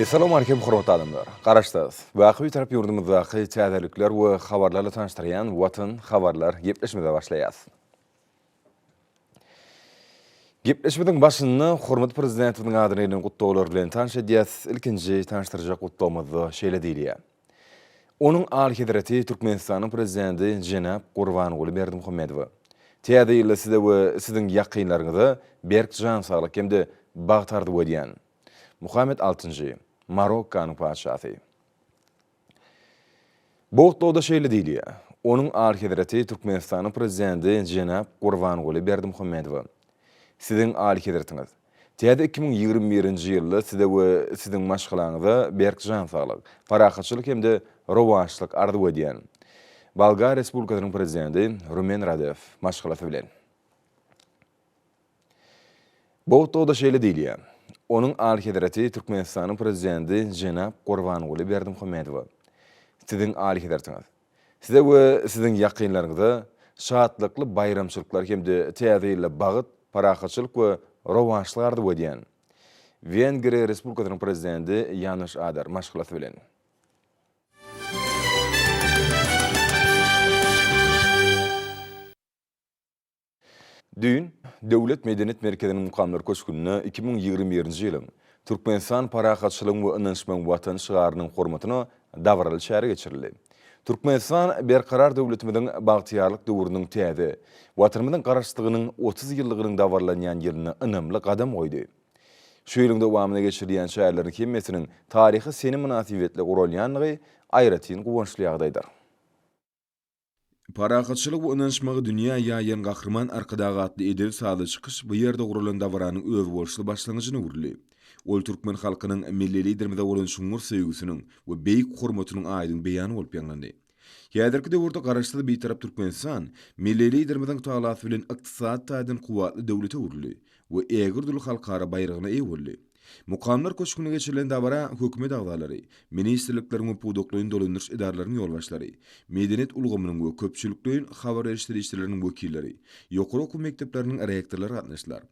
Assalamu alaikum hormatly adamlar. Garaşdaz. Wagty tarap yurdumyzdaky täzelikler we habarlarla tanıştyrýan Watan habarlar gepleşmede başlaýas. Gepleşmediň başynda hormat prezidentimiň adyny ýene gutdawlar bilen tanışdyrýas. Ilkinji tanıştyrjak gutdawmyzy şeýle diýilýär. Onuň Al-Hedrati Türkmenistanyň prezidenti Jenap Gurbanuly Berdimuhammedow. Täze ýyly size we siziň ýakynlaryňyza berk jan saglyk hemde bagtardy bolýan. Muhammed Altıncı, Marokkanyň paşasy. Bu wagtda şeýle diýilýär. Onuň Al-Hedrati Türkmenistanyň prezidenti Jenap Gurbanuly Berdimuhammedow. Siziň Al-Hedratiňiz. Täze 2021-nji ýylda size we siziň maşgalaňyza berk jan saglyk, parahatçylyk hemde rowaşlyk ardy bolýan. Bolgar Respublikasynyň prezidenti Rumen Radev maşgalasy bilen. Bu wagtda şeýle diýilýär. Onuň Al-Hedrati Türkmenistanyň prezidenti Jenap Gurbanuly Berdimuhammedow. Siziň Al-Hedratiňiz. Size we siziň ýakynlaryňyza şatlykly bayramçylyklar hemde täze ýyla bagyt, parahatçylyk we rowaşlyk ardy bolýan. Vengriýa Respublikasynyň prezidenti Janusz Adar maşgalasy bilen. Dün Döwlet Medeniyet Merkeziniň mukamlar köşkünde 2021-nji ýylyň Türkmenistan parahatçylygyň we ynançmagyň watan şygarynyň hormatyna dawraly şäher geçirildi. Türkmenistan berkarar döwletimiziň bagtyarlyk döwrüniň täze watanymyzyň garaşdygynyň 30 ýyllygynyň dawarlanýan ýylyna ynamly gadam goýdy. Şu ýylyň dowamyna geçirilýän şäherleriň hemmesiniň taryhy seni münasibetli goralýanlygy aýratyn guwançly ýagdaýdyr. Parahatçylyk we ynançmagy dünýä ýaýan gahrman arkadagy atly edil sady çykyş bu ýerde guralan dawranyň öz bolşy başlangyjyny urly. Ol türkmen halkynyň milli liderimize bolan şuňur sevgisiniň we beýik hormatynyň aýdyň beýany bolup ýanlandy. Ýa-da döwürde garaşdy beýtarap Türkmenistan milli liderimiziň taýlasy bilen ykdysat taýdan kuwatly döwlete urly we ägirdil halkara bayragyna eýwurly. Mukamlar köşküne geçirilen dawra hökümet agdalary, ministrlikleriň we pudoklaryň dolandyrys edarlarynyň ýolbaşlary, medeniyet ulgamynyň we köpçülikliň habar erişdirýärläriniň wekilleri, ýokary okuw mekdepleriniň rektorlary gatnaşdylar.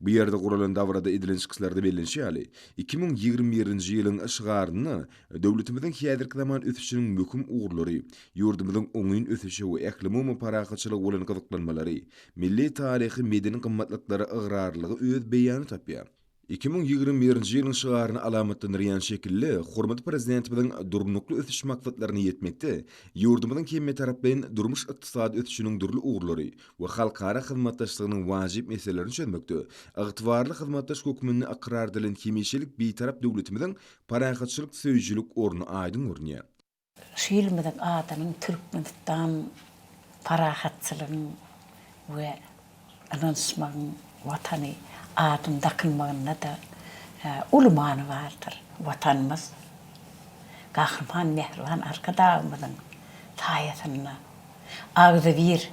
Bu ýerde guralan dawrada edilen çykyşlarda bellenşýäli 2021-nji ýylyň şygaryny döwletimiziň häzirki zaman ösüşiniň möhüm ugurlary, ýurdumyzyň oňyn ösüşi we ählimi parahatçylyk bolan gyzyklanmalary, milli taryhy medeni gymmatlyklary ıgrarlygy öz beýany tapýar. 2021-nji ýylyň şygaryny alamatlandyrýan şekilde hormatly prezidentimiziň durumlukly ösüş maksatlaryny ýetmekde ýurdumyzyň hemme tarapdan durmuş ykdysady ösüşiniň durly ugurlary we halkara hyzmatdaşlygynyň wajyp meselelerini çözmekde ygtybarly hyzmatdaş hökümini aqrar edilen hemişelik beýtarap döwletimiziň parahatçylyk söýjülik orny aýdyň görünýär. Şu ýylymyzyň adynyň Türkmenistan parahatçylygyň we ynançmagyň watany adım dakılmağına da ulmanı vardır vatanımız. Gahrman Mehriban arkadağımızın tayatına, ağzı bir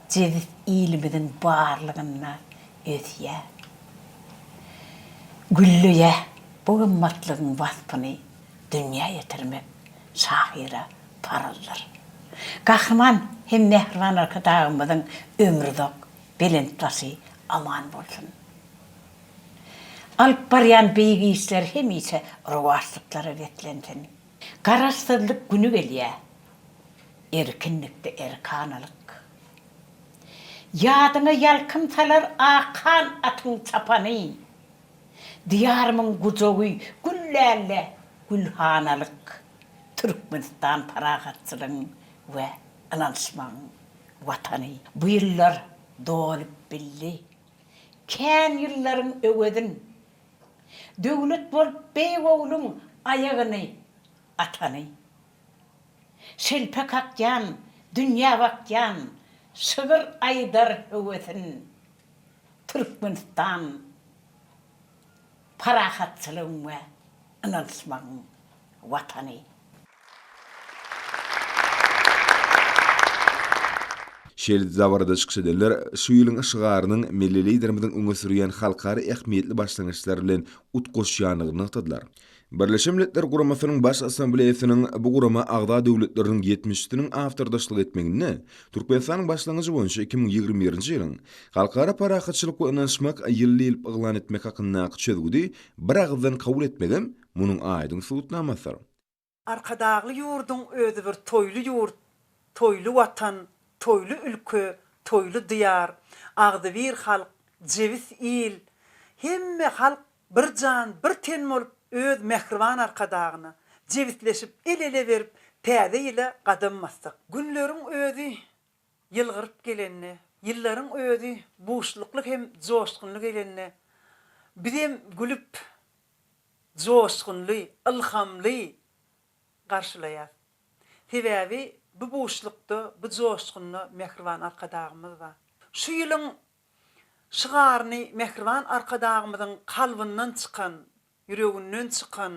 cedid ilimizin barlığına ötüye. Güllüye bu ımmatlığın vasfını dünya yetirmek şahira paraldır. Gahrman hem Mehriban arkadağımızın ömrüdok belentası aman bolsun. Alıp baryan beýigi işler hemise rowaşlyklara betlensin. Garaşsyzlyk günü gelýär. Erkinlikde erkanalyk. Ýadyna ýalkyn salar akan atyň çapany. Diyarymyň gujogy güllärle gülhanalyk. Türkmenistan parahatçylygyň we ynançmagyň watany. Bu ýyllar dolup billi. Kän ýyllaryň öwedin döwlet bolup beýgowluň aýagyny atany. Şelpek akýan, dünýä bakýan, şygyr aýdar höwedin. Türkmenistan parahatçylygyň we ynançmagyň watany. Şeýle zabarda çykyş edenler şu ýylyň ışgarynyň milli liderimiziň öňe sürýän halkary ähmiýetli başlangyçlar bilen utgoşýanygyny ýatydylar. Birleşmiş Milletler Guramasynyň baş assambleýasynyň bu gurama agda döwletleriniň 70-siniň awtordaşlyk etmegini Türkmenistanyň başlangyjy boýunça 2021-nji ýylyň halkara parahatçylyk we ynanşmak ýylly ýyl yglan etmek hakyndaky çözgüdi bir agzdan kabul etmegem munyň aýdyň subutnamasy. Arkadagly ýurdun özü bir toýly ýurt, toýly watan, toýly ülke, toýly diýar, agdy bir halk, jewiz il, hemme halk bir jan, bir ten bolup öz mehriban arkadagyny jewizleşip ele berip täze ýyla gadammasak. Günleriň özü ýylgyryp gelenine, ýyllaryň özü boşlukly hem joşgunly gelenine bizem gülüp joşgunly, ilhamly garşylaýar. Sebäbi bu boşlukda, bu joşgunly mehriban arkadagymyz bar. Şu ýylyň şygaryny mehriban arkadagymyzyň kalbyndan çykan, yüreginden çykan,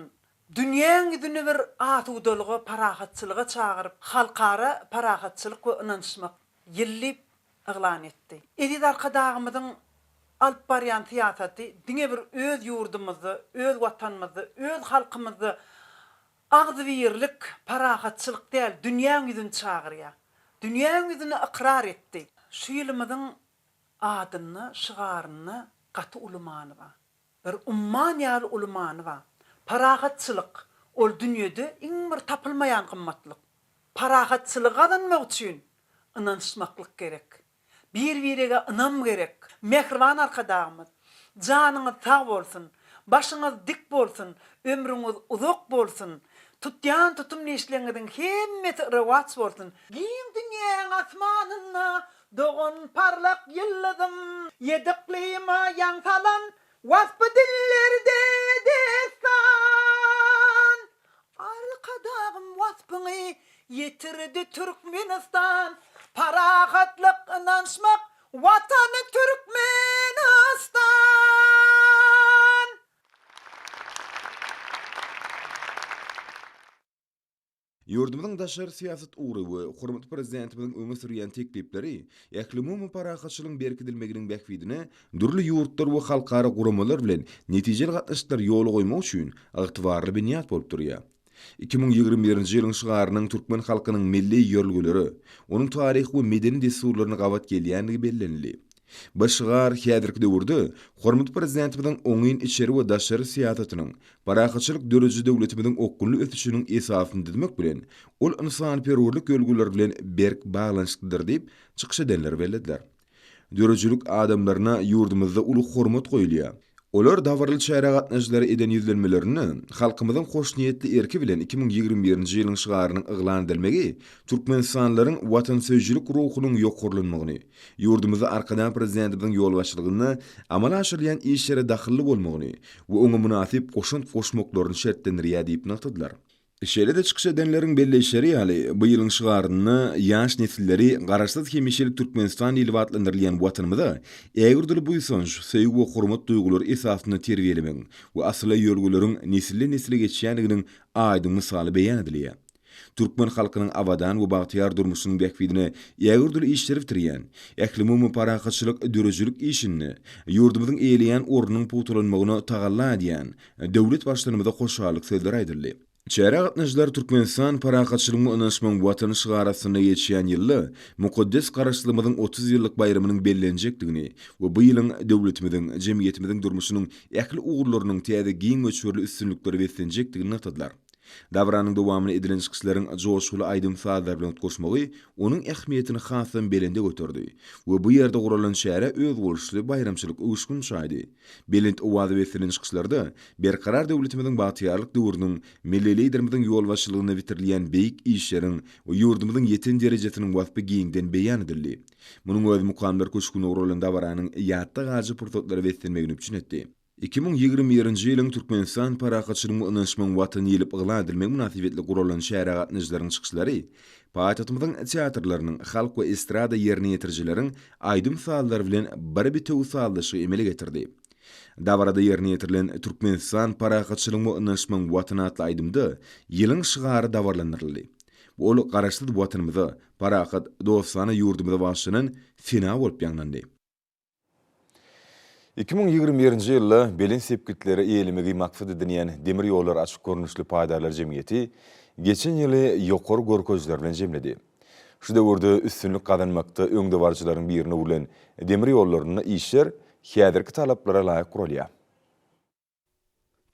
dünýäň ýüzüne bir atudalygy, parahatçylyga çagyryp, halkara parahatçylyk we ynanşmak ýylly yglan etdi. Edid arkadagymyzyň alp barýan tiýatraty diňe bir öz ýurdumyzy, öz watanymyzy, öz halkymyzy agdy birlik, parahatçylyk däl, dünýäň ýüzüne çagyrýar. Dünýäň ýüzüne ikrar etdi. Şu ýylymyzyň adyny, şygaryny gaty ulumany bar. Bir umman ýaly ulumany bar. Parahatçylyk ol dünýede iň bir tapylmaýan gymmatlyk. Parahatçylyk adanmak üçin ynanşmaklyk gerek. Bir-birige ynam gerek. Mehriban arkadagymyz, janyňyz sag bolsun, başyňyz dik bolsun, ömrüňiz uzak bolsun. Tutýan tutum neşleňiziň hemmeti rewat bolsun. Giň dünýäň asmanyna dogan parlak ýyldızym, ýedikliýime ýaňsalan wasby dillerde destan. Arkadagym wasbyny ýetirdi Türkmenistan, parahatlyk ynanşmak watany Türkmenistan. Ýurdumyzyň daşary siýasat uğruby, hormatly prezidentimiziň öňe sürýän teklipleri, ähli parahatçylygyň berkidilmeginiň bähwidine dürli ýurtlar we halkara guramalar bilen netijeli gatnaşyklar ýoly goýmak üçin ygtybarly binýat bolup durýar. 2021-nji ýylyň şygarynyň türkmen halkynyň milli ýörgüleri, onuň taryhy we medeni desturlaryny gawat gelýänligi bellenli. Bu şygar häzirki döwürde hormatly prezidentimiziň oňyn içeri we daşary siýasatynyň parahatçylyk döreji döwletimiziň okgunly ötüşiniň esasyny demek bilen ol insanperwerlik ýölgüleri bilen berk baglanyşlydyr diýip çykyş edenler bellediler. Dörejilik adamlaryna ýurdumyzda uly hormat goýulýar. Olar dawarly çäre gatnaşjylary eden ýüzlenmelerini halkymyzyň hoş niýetli erki bilen 2021-nji ýylyň şygarynyň yglan edilmegi Türkmenistanlaryň watansöwjilik ruhunyň ýokurlanmagyny, ýurdumyzda arkadan prezidentimiziň ýolbaşçylygyna amal aşyrýan işlere dahilli bolmagyny we oňa munasip goşun goşmaklaryny şertlendirýär diýip naktadylar. Şeýle de çykyş edenleriň belleşleri ýaly bu ýylyň şygaryny ýaş nesilleri garaşsyz hemişelik Türkmenistan ýyly watlandyrylýan watanymyza ägirdir buýsanç sevgi we hormat duýgulary esasyny terbiýelemek we asly ýörgüleriň nesilli geçýänliginiň aýdyň misaly beýan edilýär. Türkmen halkynyň awadan we bagtyar durmuşynyň bähwidine ýagyrdyl işleri bitirýän, ähli parahatçylyk dörejilik işini ýurdumyzyň eýleýän ornunyň putulanmagyna tagalla edýän döwlet başlanymyza hoşallyk sözleri aýdyldy. Çäre gatnaşjylar Türkmenistan parahatçylygyň ynanşmagyň watany şygarasyna geçýän ýylly mukaddes garaşlymyzyň 30 ýyllyk baýramynyň bellenjekdigini we bu ýylyň döwletimiziň, jemgyýetimiziň durmuşynyň ähli ugurlarynyň täze giň göçberli üstünlikleri beslenjekdigini naktadylar. Davranyň dowamyny edilen çykyşlaryň joşguly aýdym saatlar bilen utgoşmagy onuň ähmiýetini hasam belende götürdi we bu ýerde guralan şäherä öz boluşly bayramçylyk uýuşgun şaýdy. Belend owazy wesilen çykyşlarda berkarar döwletimiziň batyarlyk döwrüniň milli liderimiziň ýolbaşçylygyna bitirilýän beýik işleriň we ýurdumyzyň ýeten derejesiniň wasby giňden beýan edildi. Munyň öz mukamlar köşkün ugurlan dawaranyň ýatda gazy pursatlary weslenmegini üçin etdi. 2021-nji ýylyň Türkmenistan parahatçylygyň ynanşmagyň watany ýylyp yglan edilmegi münasibetli guralan şäherä gatnaşjylaryň çykyşlary, paýatymyzyň teatrlarynyň, halk we estrada ýerine ýetirjileriň aýdym sallary bilen bir bitew sallaşy emele getirdi. Dawarada ýerine ýetirilen Türkmenistan parahatçylygyň ynanşmagyň watany atly aýdymda ýylyň şygary dawarlandyryldy. Ol garaşly watanymyza, barakat dostana ýurdumyza başlanan fina bolup ýaňlandy. 2021-nji ýylda belin sepkitleri eýelmegi maksat edilýän demir ýollar açyk görnüşli paýdarlar jemgyýeti geçen ýyly ýokary görkezler bilen jemledi. Şu döwürde üstünlük kazanmakda öňde barjylaryň birini bilen demir ýollaryny işler häzirki talaplara laýyk kurulýar.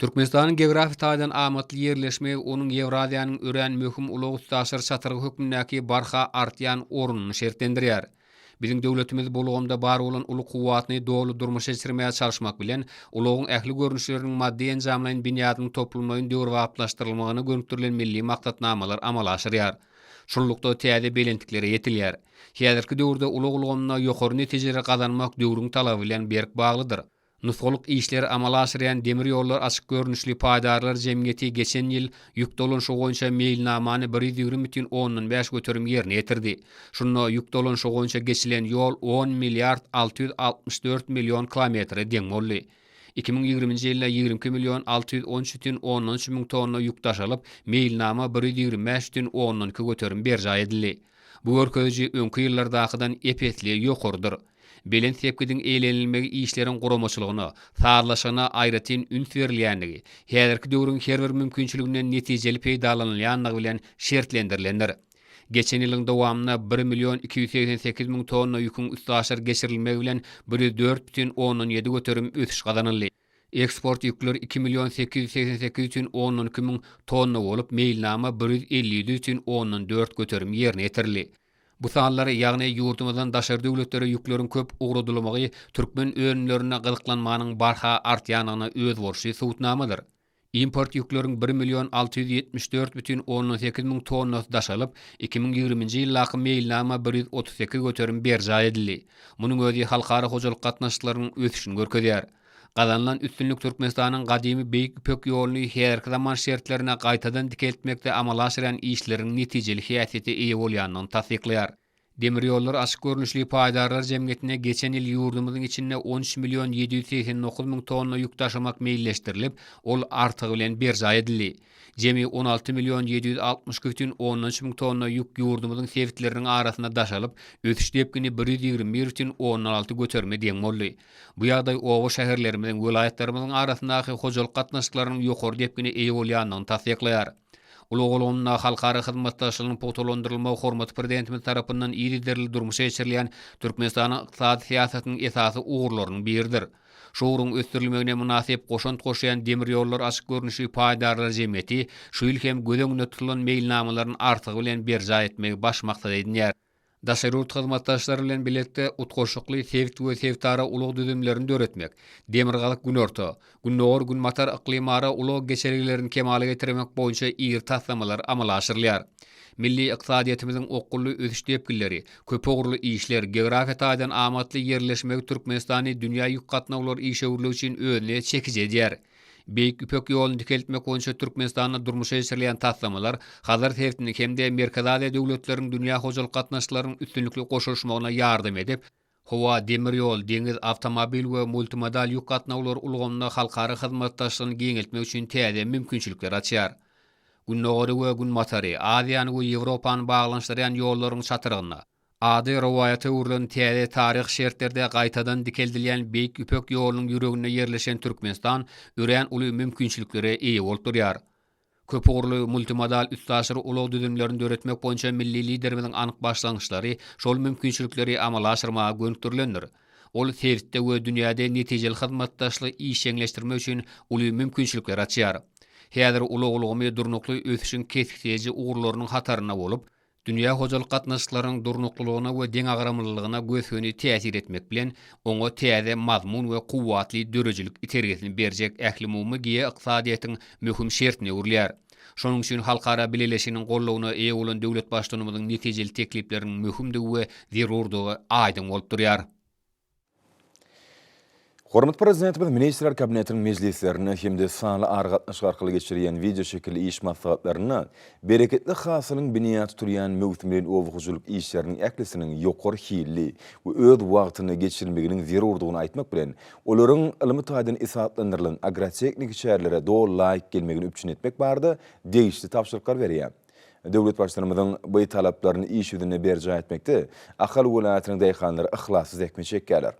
Türkmenistanyň geografi taýdan amatly ýerleşmegi onuň Ewraziýanyň ören möhüm ulag ustaşyr çatyrgy hökmündäki barha artýan orunyny şertlendirýär. Bizim döwletimiz boluganda bar bolan uly kuwatny dogly durmuşa geçirmäge çalışmak bilen ulagyň ähli görnüşleriniň maddi enjamlaryň binýadynyň toplumagyň döwraplaşdyrylmagyny görüntürilen milli maksatnamalar amala aşyrýar. Şunlukda täze belentikleri yetilýär. Häzirki döwürde ulaglygyna ýokary netijeler gazanmak döwrüň talaby bilen berk baglydyr. Nusgalyk işleri amala aşyrýan demir ýollar açyk görnüşli paýdarlar jemgyýeti geçen ýyl ýük dolanşy goýunça meýilnamany 120,5 göterim ýerine ýetirdi. Şunu ýük dolanşy goýunça geçilen ýol 10 milliard 664 milyon kilometre deň boldy. 2020-nji ýylda 22 milyon 613,13 ming tonna ýük taşalyp, meýilnama 125,12 göterim berja edildi. Bu görkeji öňkü ýyllardakydan epetli ýokarydyr. Belen sepkidin eýlenilmegi işlerin guramaçylygyna, saarlaşygyna aýratyn üns berilýändigi, häzirki döwrüň her bir mümkinçiliginden netijeli peýdalanylýanlygy bilen şertlendirilendir. Geçen ýylyň dowamyna 1 milyon 288 ming tonna ýükün üstaşyr geçirilmegi bilen 4,17 göterim ösüş gazanyldy. Eksport ýükler 2 milyon 888,12 ming tonna bolup, meýilnama 157,14 göterim ýerine ýetirildi. Bu sanlary ýagny ýurdumyzdan daşary döwletlere ýükleriň köp ugradylmagy türkmen önümlerine gyzyklanmanyň barha artýanyna öz borçy suwutnamadyr. Import ýükleriň 1 milyon 674,18 ming tonnasy daşalyp, 2020-nji ýyllaky meýilnama 138 göterim berja edildi. Munyň özi halkara hojalyk gatnaşyklarynyň ösüşini görkezýär. Gazanlan üstünlük Türkmenistanyň gadymy beýik ipek ýoluny herki zaman şertlerine gaýtadan dikeltmekde amala aşyran işleriň netijeli häsiýeti eýe bolýanyny tasdikleýär. Demir ýollar açyk görnüşli paýdarlar jemgyýetine geçen ýyl ýurdumyzyň içinde 13 milyon 789 ming tonna ýük taşymak meýilleşdirilip, ol artygy bilen berja edildi. Jemi 16 milyon 760,13 ming tonna ýük ýurdumyzyň sebitleriniň arasyna daşalyp, ösüş depkini 121,16 göterme deň boldy. Bu ýagdaý owa şäherlerimizden welaýatlarymyzyň arasyndaky hojalyk gatnaşyklarynyň ýokary depkini eýe bolýanyny tasdikleýär. Uluguluguna halkara hyzmatdaşlygynyň potolandyrylmagy hormat prezidentimiz tarapyndan ýygyderli durmuşa geçirilýän Türkmenistanyň ykdysady siýasatynyň esasy ugurlarynyň biridir. Şu ugrun ösdürilmegine münasip goşant goşaýan demir ýollar açyk görnüşli paýdarlar jemgyýeti şu ýyl hem gödeňde tutulan meýilnamalaryň artygy bilen berja etmegi baş maksat edinýär. Daşarut hyzmatdaşlary bilen birlikde utgoşukly sevit we sevtara ulug düzümlerini döretmek, demirgalyk günorta, günnor gün matar iklimara ulug geçerlilerini kemale getirmek boýunça ýyr taslamalar amala aşyrylýar. Milli ykdysadyýetimiziň okully ösüş depkilleri, köp ogurly işler, geografi taýdan amatly ýerleşmegi Türkmenistany dünýä ýük gatnawlar işewrlegi üçin önüne çekici edýär. Beýik ipek ýoluny dikeltmek boýunça Türkmenistanyň durmuşa geçirilýän taslamalar hazır täwitini hemde Merkez Aziýa döwletleriň dünýä hojalyk gatnaşyklarynyň üstünlikli goşulmagyna ýardam edip, howa, demir ýol, deňiz, awtomobil we multimodal ýük gatnawlary ulgamyna halkara hyzmatdaşlygyny giňeltmek üçin täze mümkinçilikler açýar. Günnogary we gün matary, Aziýany we Ýewropany baglanşdyrýan ýollaryň çatyrgyna, ady rowayaty urlan täze taryh şertlerde gaýtadan dikeldilýän beýik ipek ýolunyň ýüregine ýerleşen Türkmenistan ören uly mümkinçiliklere eýe bolup durýar. Köp ogurly multimodal üstaşyr ulag düzümlerini döretmek boýunça milli liderimizin anyk başlangyçlary şol mümkinçilikleri amala aşyrmaga gönükdirilendir. Ol sevitde we dünýäde netijeli hyzmatdaşlyk iş ýeňleşdirmek üçin uly mümkinçilikler açýar. Häzir ulaglygy durnukly ösüşiň kesikleýiji ugurlarynyň hataryna bolup, dünýä hojalyk gatnaşyklarynyň durnuklygyna we deň agramlylygyna gösüni täsir etmek bilen oňa täze mazmun we kuwatly dörejilik itergesini berjek ähli mumy ykdysadyýetyň möhüm şertine urlýar. Şonuň üçin halkara bileşiginiň gollawyna eýe bolan döwlet başlanymynyň netijeli teklipleriniň möhümdigi we zerurdygy aýdym bolup durýar. Hormat prezidentimiz Ministrler Kabinetinin meclislerini hem de sanly argatnaşyk arkaly geçirýän video şekilli iş maslahatlaryny bereketli hasylyň binýat turýan möhümden owguçylyk işleriniň ählisiniň ýokary hilli we öz wagtyny geçirmeginiň zerurdygyny aýtmak bilen olaryň ilmi taýdan isatlandyrylan agroteknik şäherlere dol laýyk gelmegini üçin etmek bardy, degişli tapşyryklar berýär. Döwlet başlarymyzyň bu talaplaryny iş ýüzüne berje etmekde ahal welaýatynyň daýhanlary ihlassyz ekme çekýärler.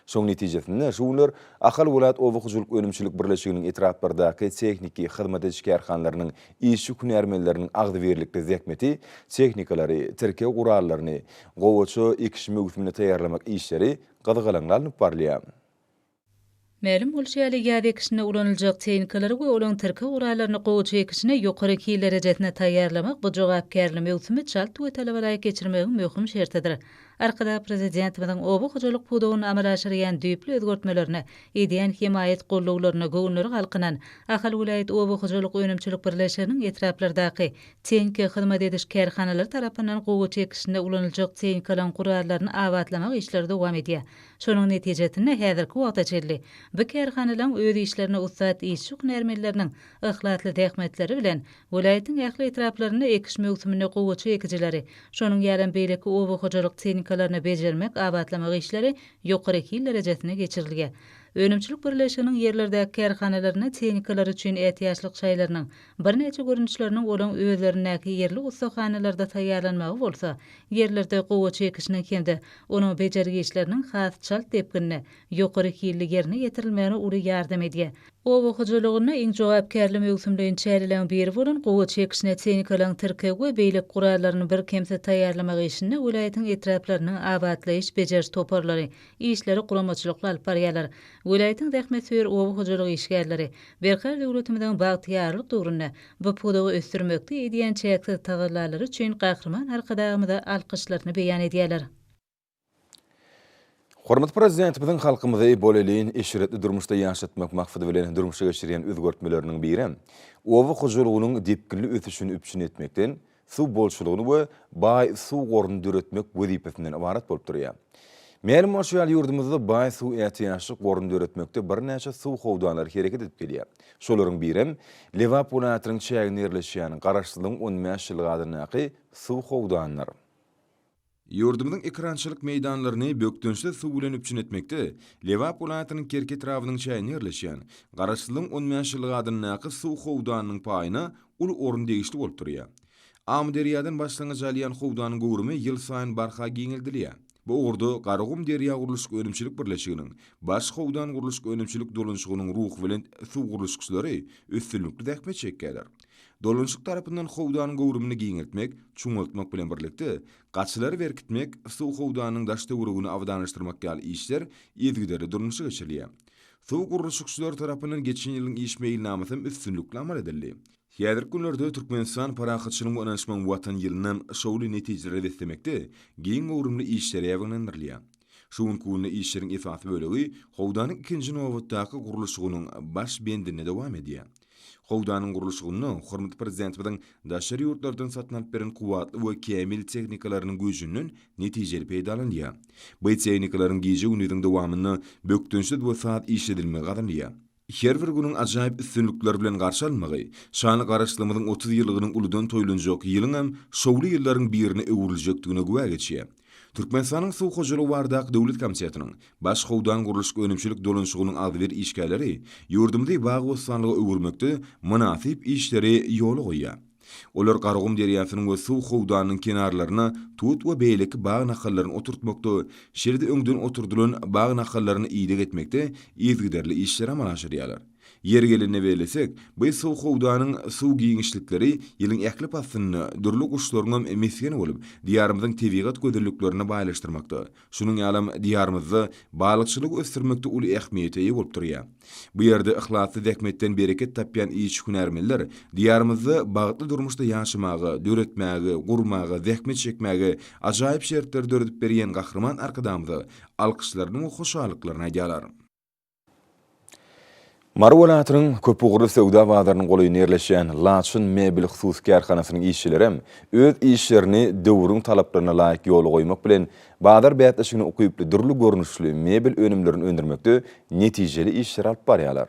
Şoň netijesinde şular ahal welaýat owukjuluk önümçilik birleşiginiň etraplardaky tekniki hyzmat ediş kärhanlarynyň iş ýüknärmeleriniň agdy berlikde zähmeti, teknikalary, terke gurallaryny, gowaçy ekişme üsmüne taýýarlamak işleri gadagalaňlanyp barlýar. Mälum bolşaly ýa-da ekişine ulanıljak tehnikaları we olaň terke guralaryny gowaçy ekişine ýokary ki derejetine taýýarlamak bu jogapkärlik mewsumi çalt we talabalara geçirmegiň möhüm şertidir. Arkada prezidentimiň owukjuluk pudugyny amala aşyrýan düýpli özgertmelerini, edýän himayet golluglaryna göwnleri halkynan ahal welaýat owukjuluk önümçilik birleşiginiň etraplardaky teňki hyzmat ediş kärhanalary tarapyndan gowaçy ekişine ulanıljak tehnikalan guralaryny awatlamak işleri dowam edýär. Şonuň netijesinde häzirki wagta çelli bu kärhanalaryň öz işlerini ussat iş ýüknärmeleriniň ihlatly dähmetleri bilen welaýatyň ähli etraplaryna ekiş mewsumine gowaçy ekijileri, şonuň ýalan beýleki owukjuluk tehnikalarını bejermek, awatlamak işleri ýokary ki derejesine geçirilýär. Önümçilik birleşiginiň yerlerdäki kärhanalaryna tehnikalar üçin ähtiýaçlyk şaýlarynyň bir neçe görünüşleriniň olaň özlerindäki yerli ustahanalarda taýýarlanmagy bolsa, yerlerde gowaçy ekişiniň hemde onuň bejergi işleriniň has çalt depkinine, ýokary killi ýerine ýetirilmegine uly ýardam edýär. Owukjulugyna iň jogapkärli mewsumlaryň çärilen biri bolan gowaçy ekişine tehnikalaryň terke we beýlik guralaryny bir kemse taýýarlamak işine welaýatyň etraplarynyň awatlaýyş bejer toparlary, işleri guramaçylykla alyp barýarlar. Welaýatyň dähmetsuwer owukjuluk işgärleri berhär döwletimiziň bagtyýarlyk döwründe bu pudugy ösdürmekde edýän çäksiz tagallarlary üçin gahrman arkadagymyza alkyşlaryny beýan edýärler. Hormat prezidentimiň halkymyzy boleliğin eşiretli durmuşda ýaşatmak maksady bilen durmuşa geçirýän özgertmeleriniň biri owukjulugynyň depkinli ösüşini üpçün etmekden, suw bolşulugyny we baý suw goruny döretmek wezipesinden ibarat bolup durýar. Mälum bolşýar ýurdumyzda baý suw ähtiýaçly goruny döretmekde bir näçe suw howdanlary hereket edip gelýär. Şolaryň biri Lewap welaýatynyň çägine ýerleşýän garaşsylygyň 15 ýylgadynaky suw howdanlary. Yurdumyzyň ekrançylyk meýdanlaryny bökdünçde suw bilen üpçün etmekde, Lewap welaýatynyň kerke trawynyň çägine ýerleşýän garaşsylygyň 15 ýylgadynaky suw howdanynyň paýyna uly orun degişli bolup durýar. Amderiýadan başlangyç alýan howdanyň gowrumy ýyl saýyn barha giňildilýär. Bu ordu Garagum Derya Guruluşyk Önümçilik Birleşiginiň baş howdan guruluşyk önümçilik dolunçygynyň ruh bilen suw guruluşçylary üstünlükli dähmet çekýärler. Dolunçyk tarapyndan howdanyň gowrumyny giňiltmek, çuňultmak bilen birlikde gaçylary berkitmek, suw howdanyň daş döwrügini awdanlaşdyrmak ýaly işler ýezgideri durmuşa geçirilýär. Suw guruluşçylary tarapyndan geçen ýylyň iş meýilnamasy üstünlükli amal edildi. Häzirki günlerde Türkmenistan parahatçylygyň öňsmen watan ýylynyň şowly netijeleri deslemekde giň gowrumly işleri ýagylandyrilýar. Şuň kunly işleriň esasy bölegi howdanyň ikinji nowatdaky guruluşygynyň baş bendine dowam edýär. Howdanyň guruluşygyny hormat prezidentimiň daşary ýurtlardan satyn alyp beren kuwatly we kämil tehnikalarynyň güýjünden netijeli peýdalanýar. Bu tehnikalaryň giýje günüň dowamyny bökdünçde we saat işledilmegi gadynýar. Her bir günüň ajaýyp üstünlükler bilen garşy almagy, şany garaşdyrmamyzyň 30 ýyllygynyň ulydan toýlanjak ýylyň hem şowly ýyllaryň birine öwrüljekdigine güwä geçýär. Türkmenistanyň suw hojulugy bardak döwlet komissiyanyň baş howdan guruluşyk önümçilik dolunçygynyň agdyr işgärleri ýurdumdy bagy osanlygy öwürmekde münasip işleri ýoly goýýar. Olar Garagum derýasynyň we suw howdanynyň kenarlaryna tut we beýleki bagy nakallaryny oturtmakda, şerde öňden oturdulan bagy nakallaryny ýydyk etmekde ýezgiderli işler amal aşyrýarlar. Yer geline beýlesek, bu suw howdanynyň suw giňişlikleri ýylyň ähli pasyny dürli guşlaryň mesgeni bolup, diýarymyzyň tebigat gözelliklerini baýlaşdyrmakda. Şunyň ýalam diýarymyzda balykçylyk ösdürmekde uly ähmiýete ýa bolup durýar. Bu ýerde ihlasy dähmetden bereket tapýan iş hünärmenler diýarymyzda bagtly durmuşda ýaşamagy, döretmägi, gurmagy, dähmet çekmägi ajaýyp şertler döredip berýän gahrman arkadamyza alkyşlaryny we hoşallyklaryny aýdýarlar. Mar welaýatynyň köpügürli sowda bazarynyn golyny ýerleşýän Laçyn mebel hysus kärhanasynyň işçileri öz işlerini döwrüň talaplaryna laýyk ýol goýmak bilen bazar bäýatlaşygyny okuyup durly görnüşli mebel önümlerini öndürmekde netijeli işler alyp barýarlar.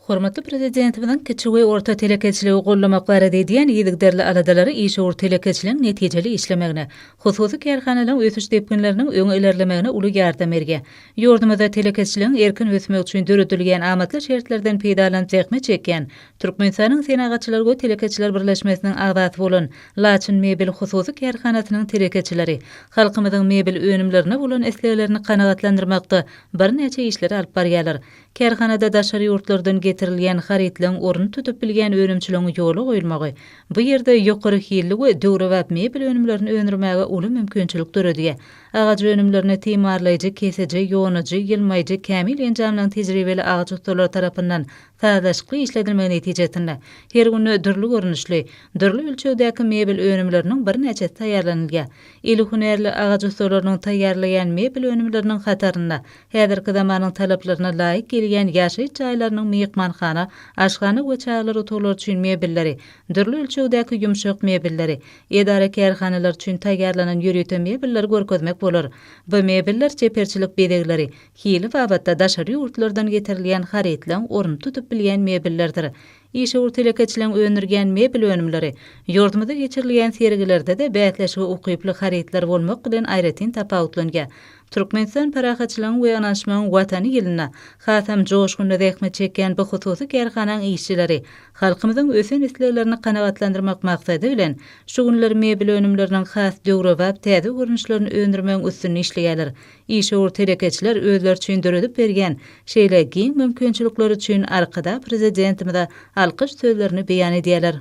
Hormatly prezidentimiň kiçi we orta telekeçiligi gollamak barada diýen ýigitlerli aladalary iş owur telekeçiligiň netijeli işlemegine, hususy kerhanalaryň ösüş tepkinleriniň öňe ilerlemegine uly ýardam berge. Ýordamda telekeçiligiň erkin ösmek üçin döredilýän amatly şertlerden peýdalanyp zähmet çekýän Türkmenistanyň Senagaçylar we Telekeçiler Birleşmesiniň agdaty bolan Laçyn Mebel hususy kerhanatynyň telekeçileri halkymyzyň mebel önümlerine bolan esleglerini kanagatlandyrmakda bir neçe işleri alyp barýarlar. Kerhanada daşary ýurtlardan getirilýän haritlaryň orny tutup bilýän önümçiligiň ýoly goýulmagy, bu ýerde ýokary hilli we döwrewap mebel önümlerini öndürmäge uly mümkinçilik döredýär. Agaç önümlerini timarlaýjy, keseji, ýonyjy, ýylmaýjy kämil enjamlanan tejribeli agaç ustalar tarapyndan taýdaşykly işledilmegi netijesinde her güni dürli görnüşli, dürli ölçegdäki mebel önümleriniň bir neçe taýýarlanylýar. Eli hunerli agaç ustalarynyň taýýarlaýan mebel önümleriniň hatarynda häzirki zamanyň talaplaryna laýyk gelýän ýaşaýyş jaýlarynyň mehmanxana, aşxana we çaýlar otaklary üçin mebelleri, dürli ölçegdäki ýumşak mebelleri, edara kerhanalar üçin taýýarlanan ýöreýte mebelleri görkezmek bolar. Bu mebeller çeperçilik bedegleri, hili babatda daşary ýurtlardan getirilýän haritlaryň orny tutup bilýän mebellerdir. İş owur telekeçiligiň öňürgen mebel önümleri, ýordamda geçirilýän sergilerde de bätleşigi ukyply haritlar bolmak bilen aýratyn tapawutlanýar. Türkmenistan parahaçylygyň we anaşmagyň watany ýylyna hatam joşguny zähmet çekýän bu hususy kerhananyň işçileri halkymyzyň ösen isleglerini kanagatlandyrmak maksady bilen şu günleri mebel önümleriniň has döwrewap täze görnüşlerini öndürmegiň üstüne işleýärler. İş owur telekeçiler özleri üçin döredip bergen şeýle giň mümkinçilikleri üçin arkada prezidentimizde alkyş sözlerini beýan edýärler.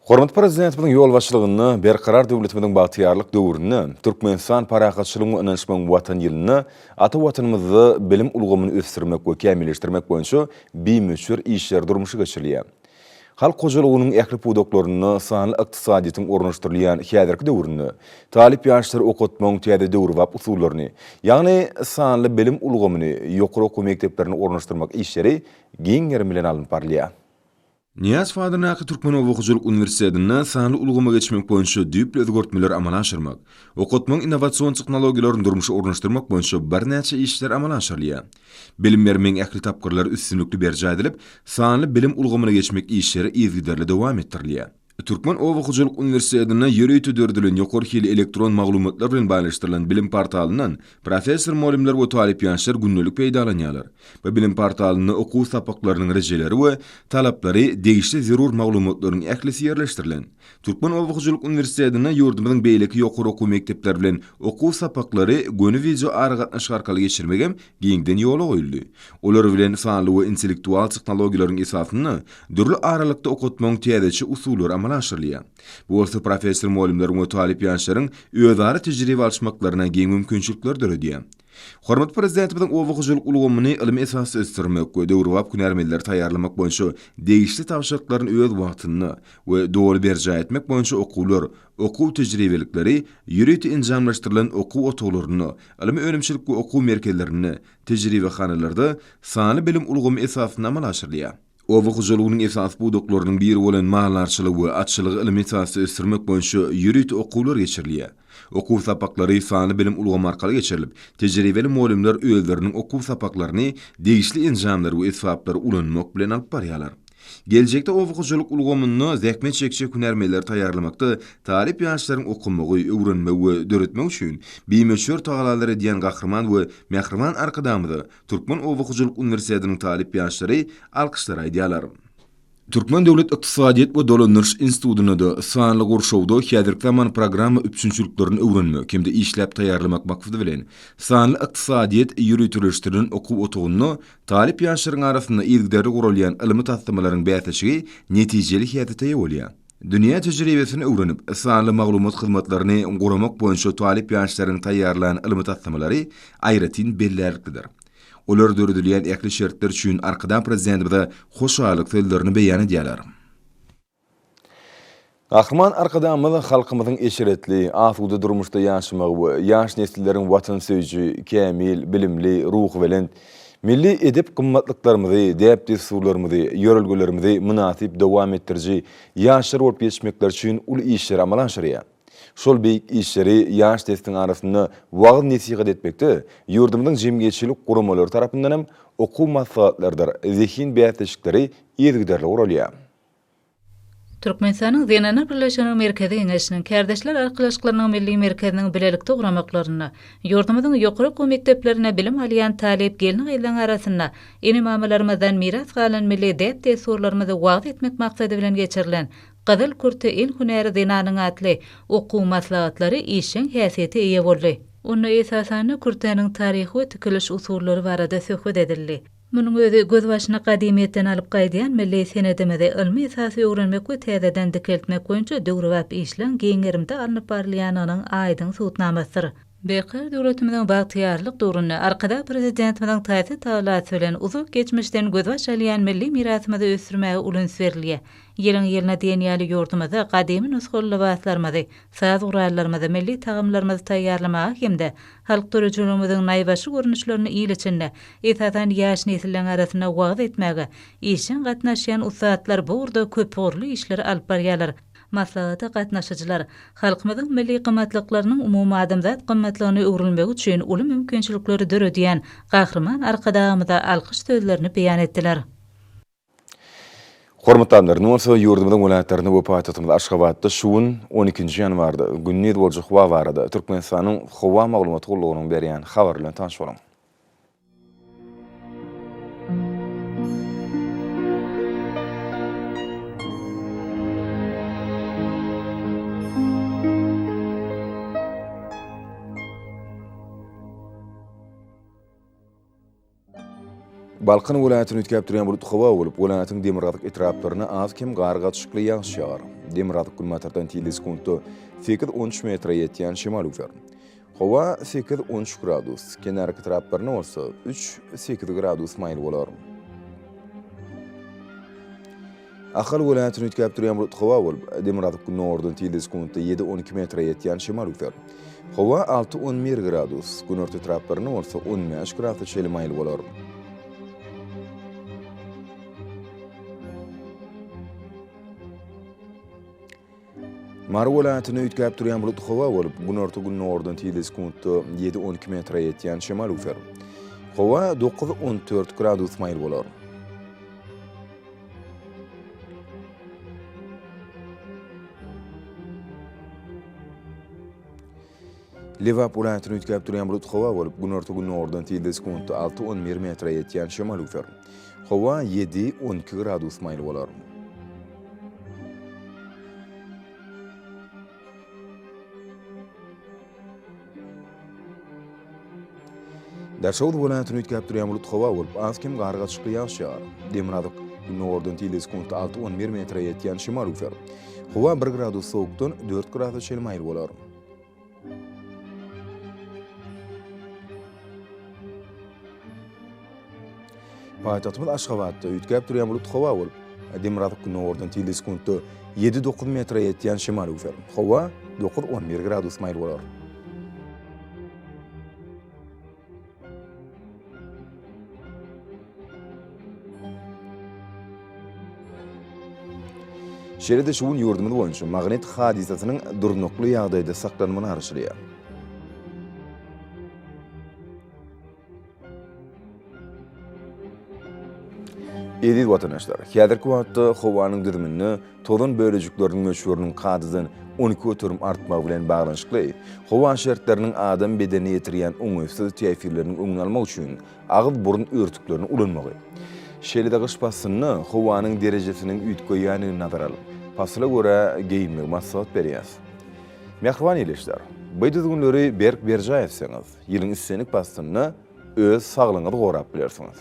Hormatly prezidentimiň ýol başçylygyny, berkarar döwletimiň bagtyarlyk döwrüni, Türkmenistan parahatçylygyň öňünçmen watan ýylyny, ata watanymyzdy bilim ulgamyny ösdürmek we kämilleşdirmek boýunça beýmeçür işler durmuşy geçirilýär. Halk hojalygynyň ähli pudoklaryny sanly ykdysadyýatyň ornaşdyrylýan häzirki döwrüni, talip ýaşlary okutmagyň täze döwrewap usullaryny, ýagny sanly bilim ulgamyny ýokary okuw mekdeplerini ornaşdyrmak işleri giň ýerem bilen alınıp barylýar. Niyaz Fadırnaki Türkmenow Okuwçylyk Uniwersitetinde sanly ulgama geçmek boýunça düýpli özgörtmeler amala aşyrmak, okutmaň innowasion tehnologiýalaryny durmuşy ornaşdyrmak boýunça bir näçe işler amala aşyrylýar. Bilim bermeň ähli tapgyrlary üstünlikli berje edilip, sanly bilim ulgamyna geçmek işleri izgiderli dowam etdirilýär. Türkmenow Okuwçylyk Uniwersitetinde ýöreýte dördülen ýokary hili elektron maglumatlar bilen baýlaşdyrylan bilim portalynyň professor, molimler we talip ýaşlar günnelik peýdalanýarlar. Bu bilim portalyny okuw sapaklarynyň rejeleri we talaplary degişli zerur maglumatlaryň ählisi ýerleşdirilen. Türkmenow Okuwçylyk Uniwersitetinde ýurdumyzyň beýleki ýokary okuw mekdepleri bilen okuw sapaklary göni video aragatnaşyk arkaly geçirmegem giňden ýola goýuldy. Olar bilen sanly we intellektual tehnologiýalaryň esasyny dürli aralykda okutmaň täzeçi usullary amala aşyrylýar. Bu bolsa professor, molimler we talip ýaşlaryň özleri tejribe alşmaklaryna giň mümkinçilikler döredýär. Hormatly prezidentimiň okuwçylyk ulgamyny ilmi esasy ösdürmek we döwrewap günermeler taýýarlamak boýunça degişli tawşaklaryny öz wagtyny we dogry berje etmek boýunça okuwlar, okuw tejribelikleri, ýöreýte enjamlaşdyrylan okuw otaglaryny, ilmi öňümçilik we okuw merkezlerini, tejribehanalarda sanly bilim ulgamy esasyna amala aşyrylýar. Okuwçylygynyň esas budaklarynyň biri bolan maňlarçylyk we atçylygy ilmi esasy ösdürmek boýunça ýöreýte okuwlar geçirilýär. Okuw sapaklary sanly bilim ulgamy arkaly geçirilip, tejribeli molimler özleriniň okuw sapaklaryny degişli enjamlar we esbaplary ulanmak bilen alyp barýarlar. Gelecekde okuwçylyk ulgamyny zähmet çekçe hünermeler taýýarlamakda talip ýaşlaryň okumagy, öwrenmegi we döretmek üçin beýmeçür taýlalary diýen gahrman we mehriman arkadamyzy Türkmen Okuwçylyk Uniwersitetiniň talip ýaşlary alkyşlar aýdýarlar. Türkmen Döwlet Ykdysadyýet we Dolandyryş Institutyna da sanly gurşawda häzirki zaman programma üçünçiliklerini öwrenmek hemde işläp taýýarlamak maksady bilen sanly ykdysadyýet ýürütülüşdirilen okuw otagyny talip ýaşlaryň arasynda ilgideri gurulýan ilmi tasdimlaryň bäsişigi netijeli häzirde bolýar. Dünýä tejribesini öwrenip, sanly maglumat hyzmatlaryny guramak boýunça talip ýaşlaryň taýýarlanan ilmi tasdimlary aýratyn bellerlikdir. Olar döredilýän ähli şertler üçin arkadan prezidentimize hoşalyk sözlerini beýan edýärler. Ahman arkadamyz halkymyzyň eşeretli, asuda durmuşda ýaşamagy we ýaş nesilleriň watan söýji, kämil, bilimli, ruh bilen milli edep gymmatlyklarymy, däp desturlarymyzy, ýörelgelerimizi münasip dowam etdirji ýaşlar bolup ýetişmekler üçin ul işler amala aşyrýar. Şol beýik işleri ýaş destiň arasynda wagt nesihat etmekde ýurdumyň jemgyýetçilik guramalary tarapyndan hem okuw maslahatlardyr zihin bäýatçykları ýergiderli guralýar. Türkmenistanyň Zenana Birleşen Merkezi Geňeşiniň Kärdeşler Arkylaşyklarynyň Milli Merkeziniň bilelikde guramaklaryna, ýurdumyzyň ýokary okuw mekdeplerine bilim alýan talip gelini gaýlan arasynda enimamalarymyzdan miras galan milli dep desurlarymyzy wagt etmek maksady bilen geçirilen Gyzyl Kurty il hünäri Zenanyň atly okuw maslahatlary işiň häsiýeti eýe boldy. Onu esasan Kurtynyň taryhy we tikiliş usullary barada söhbet edildi. Munyň özü göz başyna gadimiýetden alyp gaýdyan milli senedimizde ilmi esasy öwrenmek we täzeden dikeltmek boýunça döwrewap işlen geňerimde alınıp barylýanynyň aýdyň suwtnamasydyr. Beýikler döwletimiziň bagtyýarlyk döwründe arkada prezidentimiziň taýsy tawlaty bilen uzak geçmişden göz baş alýan milli mirasymyzy ösürmäge ulans berilýär. Ýylyň ýylyna diýenýäli ýurdumyzda gadymy nusxaly libaslarymyzy, saz gurallarymyzy, milli tagamlarymyzy taýýarlamaga hemde halk törejüligimiziň naýbaşy görnüşlerini ýyl içinde esasan ýaş nesilleriň arasynda wagt etmäge işin gatnaşýan usatlar bu urda köp gorly işleri alyp barýarlar. Maslahata gatnaşyjylar halkymyzyň milli gymmatlyklarynyň umumy adamzat gymmatlygyny öwrülmek üçin uly mümkinçilikleri döredýän gahrman arkadagymyza alkyş sözlerini beýan etdiler. Hormatlanlar, nursa ýurdumyň welaýatlaryny we paýtagtymyz Aşgabatda şuwun 12-nji ýanwarda günnäz boljak hawa barada Türkmenistanyň hawa maglumaty gullugynyň berýän habar bilen tanyş bolaň. Balkan welaýatyny ütkäp durýan bulut hawa bolup, welaýatyň Demirgazyk etraplaryna az kim gar gatşykly ýağış ýagar. Demirgazyk kulmatardan 8-13 metre ýetýän şemal ufer. Hawa 8-13 gradus, kenarky etraplaryna bolsa 3-8 gradus maýl bolar. Ahal welaýatyny ütkäp durýan bulut hawa bolup, Demirgazyk norddan 7-12 metre ýetýän şemal ufer. Hawa 6-11 gradus, günorta etraplaryna bolsa 15 gradus şemal maýl bolar. Mar welaýatyny ütkäp durýan bulut hawa bolup, günorta norddan 7-12 metre ýetýän şemal ufer. Hawa 9-14 gradus maýl bolar. Lewap welaýatyny ütkäp durýan bulut hawa bolup, günorta norddan 6-11 metre ýetýän şemal ufer. Hawa 7-12 gradus maýl bolar. Derşowd welaýatyny ütkäp durýan bulut hawa bolup, az kim gar gatşykly ýağış ýagar. Demirgazyk norddan 6-11 metre ýetýän şemal ufer. Hawa 1 gradus sowukdan 4 gradus şemal maýl bolar. Paýtagtymyz Aşgabatda ütkäp durýan bulut hawa bolup, Demirgazyk norddan 7-9 metre ýetýän şemal ufer. Hawa 9-11 gradus maýl bolar. Şeride şuwun ýurdumyz boýunça magnet hadisasynyň durnukly ýagdaýda saklanmagyny arşylýar. Edil watandaşlar, häzirki wagtda howanyň düzümini tozan bölejikleriniň möçberiniň kadydan 12 ötürüm artmagy bilen baglanşykly, howa şertleriniň adam bedeni ýetirýän oňaýsyz täsirleriniň öňüni almak üçin agyz burun örtüklerini ulanmagy. Şeýle gyş pasyny howanyň derejesiniň üýtgeýäni nazar alyp, pasla göre geyinmek maslahat berýär. Mehriban ýeşler, bu düzgünleri berk berjaýetseňiz, ýylyň issenik pasyny öz saglygyňyzy gorap bilersiňiz.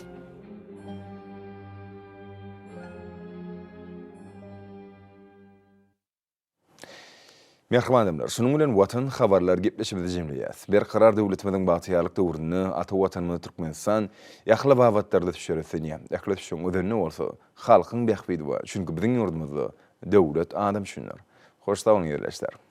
Mehriban adamlar, şunun bilen watan habarlar gepleşip jemleýär. Berkarar döwletimiziň bagtyýarlyk döwründe ata watanymyz Türkmenistan ýakly babatlarda düşeretdiňär. Ýakly şoň ödenli bolsa, halkyň bähbidi bar. Çünki biziň ýurdumyzda döwlet adam düşünýär. Hoş taýyň ýerleşler.